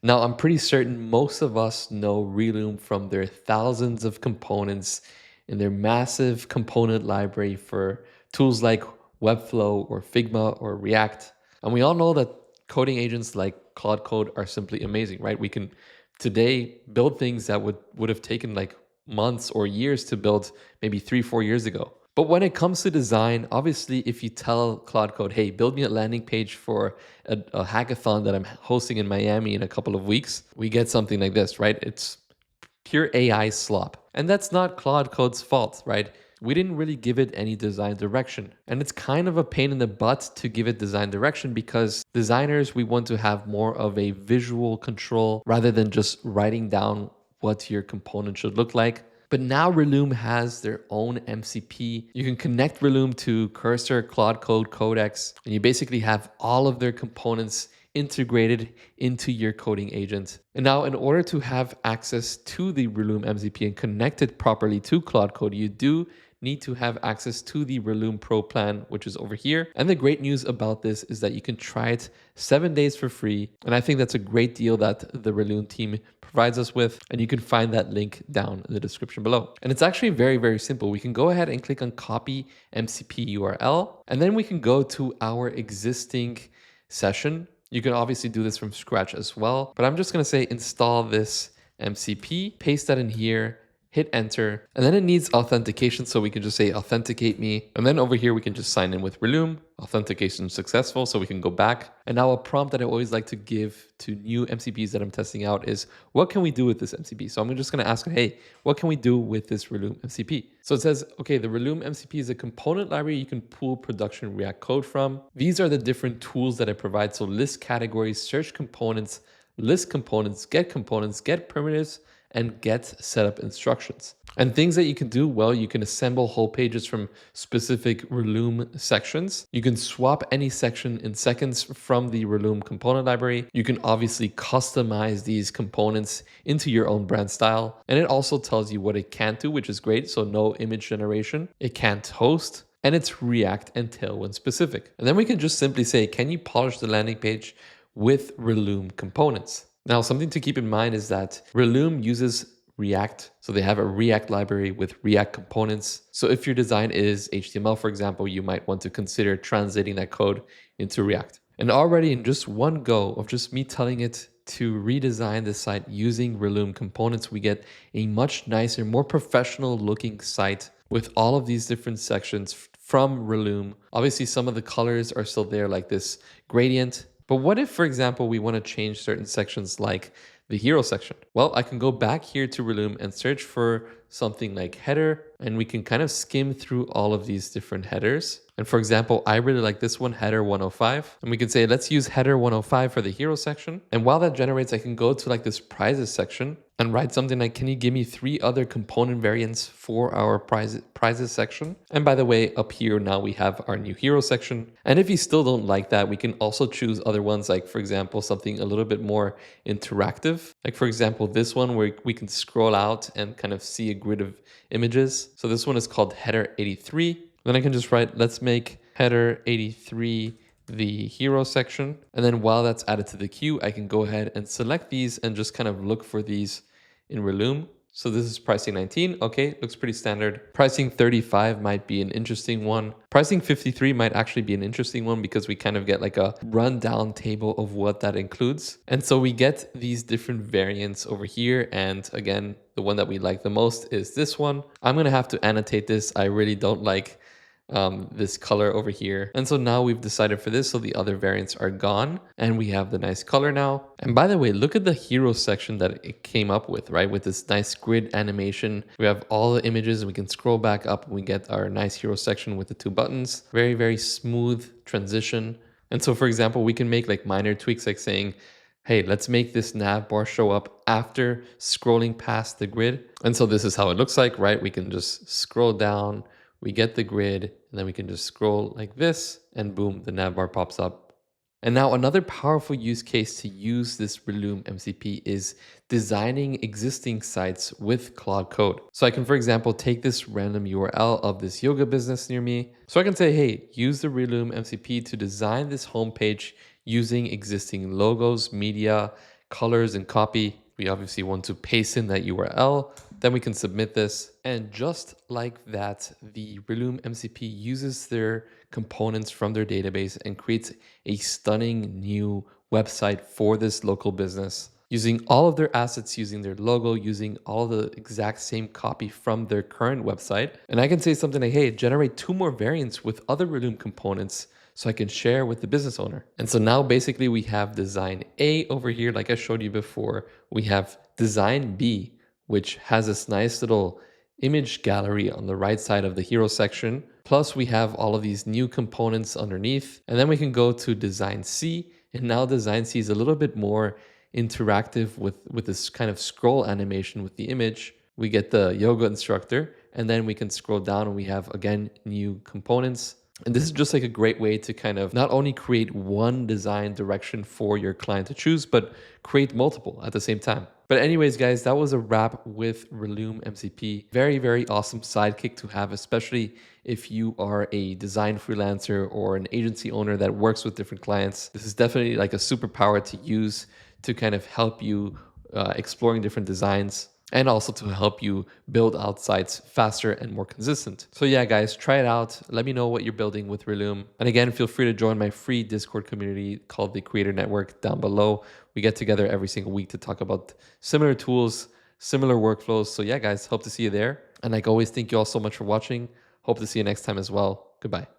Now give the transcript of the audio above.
Now, I'm pretty certain most of us know Relume from their thousands of components in their massive component library for tools like Webflow or Figma or React. And we all know that coding agents like Claude Code are simply amazing, right? We can today build things that would have taken like months or years to build maybe 3, 4 years ago. But when it comes to design, obviously, if you tell Claude Code, hey, build me a landing page for a hackathon that I'm hosting in Miami in a couple of weeks, we get something like this, right? It's pure AI slop. And that's not Claude Code's fault, right? We didn't really give it any design direction. And it's kind of a pain in the butt to give it design direction because designers, we want to have more of a visual control rather than just writing down what your component should look like. But now Relume has their own MCP. You can connect Relume to Cursor, Claude Code, Codex, and you basically have all of their components integrated into your coding agent. And now in order to have access to the Relume MCP and connect it properly to Claude Code, you do need to have access to the Relume Pro plan, which is over here. And the great news about this is that you can try it 7 days for free. And I think that's a great deal that the Relume team provides us with. And you can find that link down in the description below. And it's actually very, very simple. We can go ahead and click on copy MCP URL, and then we can go to our existing session. You can obviously do this from scratch as well, but I'm just going to say install this MCP, paste that in here, hit enter, and then it needs authentication. So we can just say authenticate me. And then over here, we can just sign in with Relume, authentication successful. So we can go back. And now a prompt that I always like to give to new MCPs that I'm testing out is, what can we do with this MCP? So I'm just going to ask it, hey, what can we do with this Relume MCP? So it says, okay, the Relume MCP is a component library you can pull production React code from. These are the different tools that I provide. So list categories, search components, list components, get primitives, and get setup instructions. And things that you can do, well, you can assemble whole pages from specific Relume sections. You can swap any section in seconds from the Relume component library. You can obviously customize these components into your own brand style. And it also tells you what it can't do, which is great. So no image generation. It can't host. And it's React and Tailwind specific. And then we can just simply say, can you polish the landing page with Relume components? Now, something to keep in mind is that Relume uses React. So they have a React library with React components. So if your design is HTML, for example, you might want to consider translating that code into React. And already in just one go of just me telling it to redesign the site using Relume components, we get a much nicer, more professional looking site with all of these different sections from Relume. Obviously, some of the colors are still there, like this gradient. But what if, for example, we want to change certain sections like the hero section? Well, I can go back here to Relume and search for something like header, and we can kind of skim through all of these different headers. And for example, I really like this one, header 105. And we can say, let's use header 105 for the hero section. And while that generates, I can go to like this prizes section and write something like, can you give me 3 other component variants for our prizes section? And by the way, up here now we have our new hero section. And if you still don't like that, we can also choose other ones, like for example, something a little bit more interactive. Like for example, this one where we can scroll out and kind of see a grid of images. So this one is called header 83. Then I can just write, let's make header 83 the hero section. And then while that's added to the queue, I can go ahead and select these and just kind of look for these in Relume. So this is pricing 19. Okay, looks pretty standard. Pricing 35 might be an interesting one. Pricing 53 might actually be an interesting one because we kind of get like a rundown table of what that includes. And so we get these different variants over here. And again, the one that we like the most is this one. I'm going to have to annotate this. I really don't like this color over here. And so now we've decided for this, so the other variants are gone and we have the nice color now. And by the way, look at the hero section that it came up with, right? With this nice grid animation. We have all the images and we can scroll back up and we get our nice hero section with the 2 buttons. Very, very smooth transition. And so for example, we can make like minor tweaks like saying, hey, let's make this nav bar show up after scrolling past the grid. And so this is how it looks like, right? We can just scroll down, we get the grid, and then we can just scroll like this, and boom, the nav bar pops up. And now another powerful use case to use this Relume MCP is designing existing sites with Claude Code. So I can, for example, take this random URL of this yoga business near me. So I can say, hey, use the Relume MCP to design this homepage using existing logos, media, colors and copy. We obviously want to paste in that URL. Then we can submit this. And just like that, the Relume MCP uses their components from their database and creates a stunning new website for this local business, using all of their assets, using their logo, using all the exact same copy from their current website. And I can say something like, hey, generate 2 more variants with other Relume components so I can share with the business owner. And so now basically we have design A over here, like I showed you before. We have design B, which has this nice little image gallery on the right side of the hero section. Plus we have all of these new components underneath. And then we can go to design C. And now design C is a little bit more interactive with this kind of scroll animation with the image. We get the yoga instructor, and then we can scroll down and we have, again, new components. And this is just like a great way to kind of not only create one design direction for your client to choose, but create multiple at the same time. But anyways, guys, that was a wrap with Relume MCP. Very, very awesome sidekick to have, especially if you are a design freelancer or an agency owner that works with different clients. This is definitely like a superpower to use to kind of help you exploring different designs, and also to help you build out sites faster and more consistent. So yeah, guys, try it out. Let me know what you're building with Relume. And again, feel free to join my free Discord community called the Creator Network down below. We get together every single week to talk about similar tools, similar workflows. So yeah, guys, hope to see you there. And like always, thank you all so much for watching. Hope to see you next time as well. Goodbye.